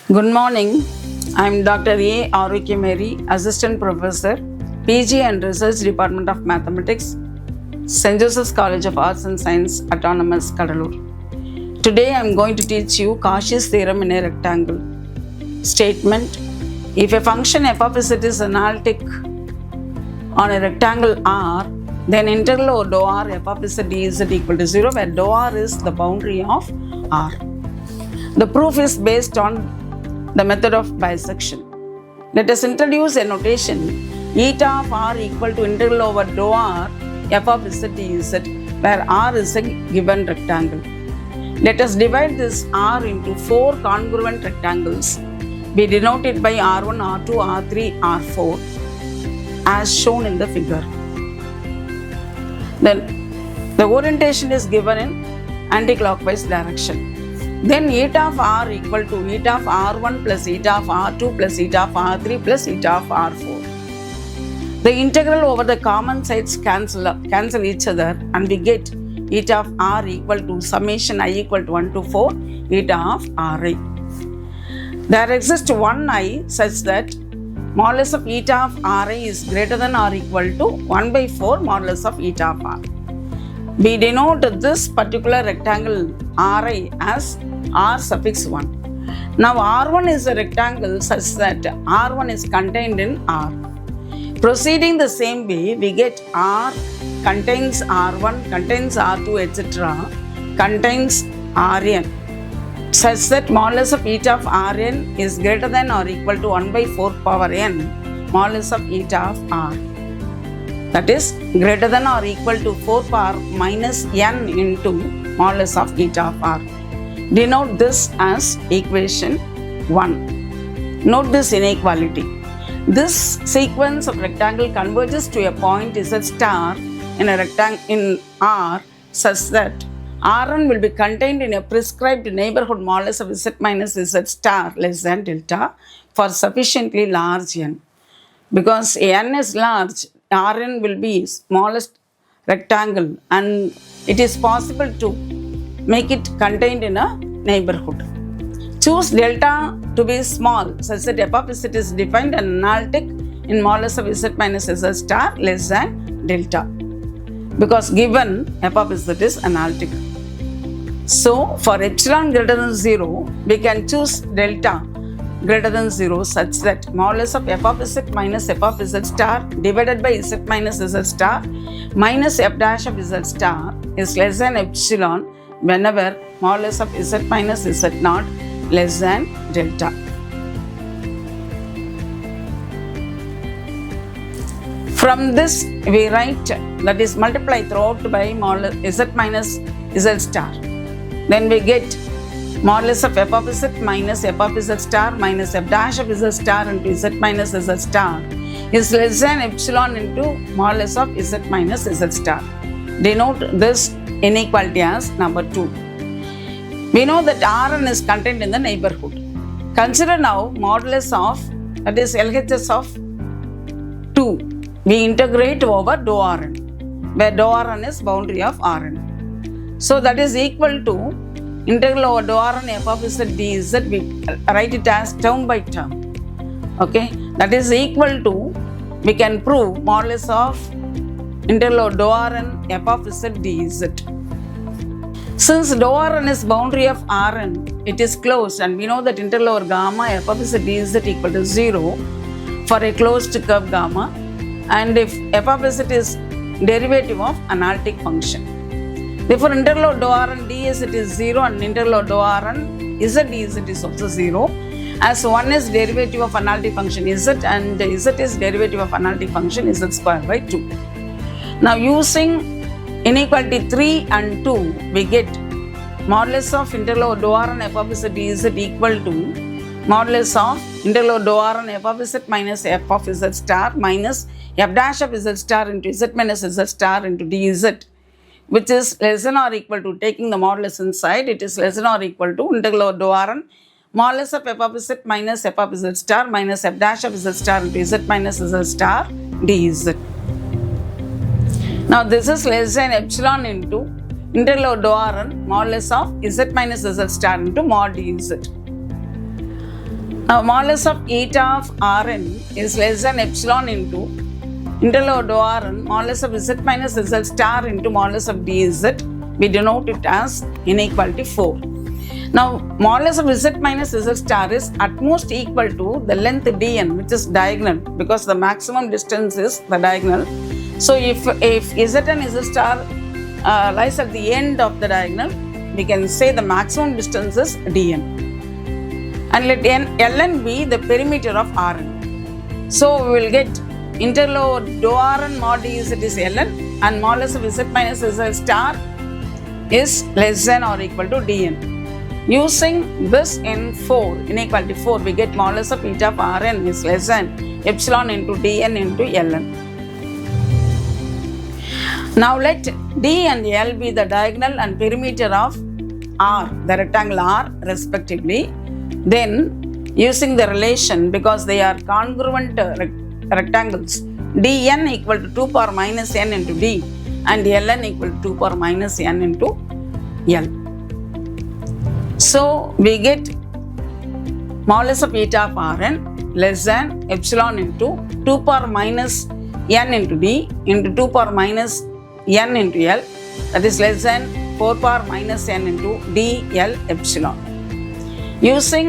Good morning. I am Dr.A.AROKIAMARY, Assistant Professor, PG and Research Department of Mathematics, St.Joseph's College of Arts and Science, Autonomous, Cuddalore. Today I am going to teach you Cauchy's theorem in a rectangle. Statement: if a function f of z is analytic on a rectangle R, then integral over dou R f of z dz equal to 0, where dou R is the boundary of R. The proof is based on the method of bisection. Let us introduce a notation: eta of R equal to integral over dou R f of z dz, where R is a given rectangle. Let us divide this R into 4 congruent rectangles. We denote it by R1, R2, R3, R4 as shown in the figure. Then the orientation is given in anti-clockwise direction. Then eta of R equal to eta of R1 plus eta of R2 plus eta of R3 plus eta of R4. The integral over the common sides cancel each other, and we get eta of R equal to summation I equal to 1 to 4 eta of Ri. There exists one I such that modulus of eta of Ri is greater than or equal to 1 by 4 modulus of eta of R. We denote this particular rectangle Ri as R suffix 1. Now R1 is a rectangle such that R1 is contained in R. Proceeding the same way, we get R contains R1, contains R2, etc. contains Rn, such that modulus of eta of Rn is greater than or equal to 1 by 4 power n modulus of eta of R. That is greater than or equal to 4 power minus n into modulus of eta of R. Denote this as equation 1. Note this inequality. This sequence of rectangle converges to a point Z star in a rectangle in R such that Rn will be contained in a prescribed neighborhood modulus of Z minus Z star less than delta for sufficiently large n. Because n is large, Rn will be smallest rectangle, and it is possible to make it contained in a neighborhood. Choose delta to be small such that f of z is defined and analytic in modulus of z minus z star less than delta, because given f of z is analytic. So for epsilon greater than 0, we can choose delta greater than 0 such that modulus of f of z minus f of z star divided by z minus z star minus f dash of z star is less than epsilon whenever modulus of z minus z naught less than delta. From this we write, that is multiply throughout by modulus z minus z star. Then we get modulus of f of z minus f of z star minus f dash of z star into z minus z star is less than epsilon into modulus of z minus z star. Denote this inequality as number 2. We know that Rn is contained in the neighborhood. Consider now modulus of, that is LHS of 2. We integrate over dou Rn, where dou Rn is boundary of Rn. So that is equal to integral over dou Rn f of z dz. We write it as term by term. Okay, that is equal to, we can prove modulus of integral over dou Rn f of z dz. Since dou Rn is boundary of Rn, it is closed, and we know that integral over gamma f of z dz equal to 0 for a closed curve gamma, and if f of z is derivative of analytic function. Therefore, integral over dou Rn ds is 0 and integral over dou Rn z dz is also 0, as 1 is derivative of analytic function z and z is derivative of analytic function z square by 2. Now using inequality 3 and 2, we get modulus of integral over dou Rn f of z dz equal to modulus of integral over dou Rn f of z minus f of z star minus f dash of z star into z minus z star into dz, which is less than or equal to, taking the modulus inside, it is less than or equal to integral over dou Rn modulus of f of z minus f of z star minus f dash of z star into z minus z star dz. Now this is less than epsilon into integral over dou Rn modulus of z minus z star into mod dz. Now modulus of eta of Rn is less than epsilon into interval dou Rn modulus of z minus z star into modulus of dz. We denote it as inequality 4. Now modulus of z minus z star is at most equal to the length dn, which is diagonal, because the maximum distance is the diagonal. So if z and z star lies at the end of the diagonal, we can say the maximum distance is dn. And let ln be the perimeter of Rn. So we will get interval dou Rn mod dz is ln, and modulus of z minus z star is less than or equal to dn. Using this in 4, inequality 4, we get modulus of eta of Rn is less than epsilon into dn into ln. Now let d and l be the diagonal and perimeter of R, the rectangle R respectively. Then using the relation, because they are congruent rectangles, dn equal to 2 power minus n into d and ln equal to 2 power minus n into l. So we get modulus of eta of Rn less than epsilon into 2 power minus n into d into 2 power minus n into l, that is less than 4 power minus n into dl epsilon. Using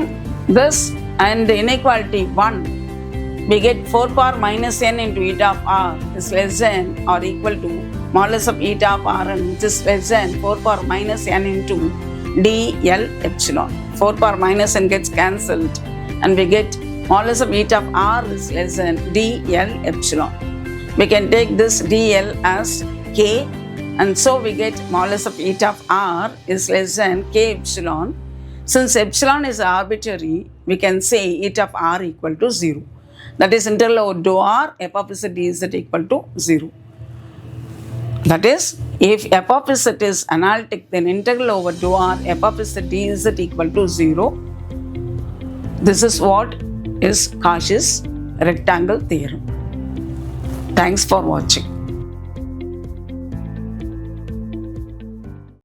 this and inequality 1, we get 4 power minus n into eta of r is less than or equal to modulus of eta of Rn, which is less than 4 power minus n into dl epsilon. 4 power minus n gets cancelled and we get modulus of eta of r is less than dl epsilon. We can take this dl as k, and so we get modulus of eta of r is less than k epsilon. Since epsilon is arbitrary, we can say eta of r equal to 0. That is interval dou r f of z dz equal to 0. That is, if f of z is analytic, then integral over dou r f of z dz equal to 0. This is what is Cauchy's rectangle theorem. Thanks for watching.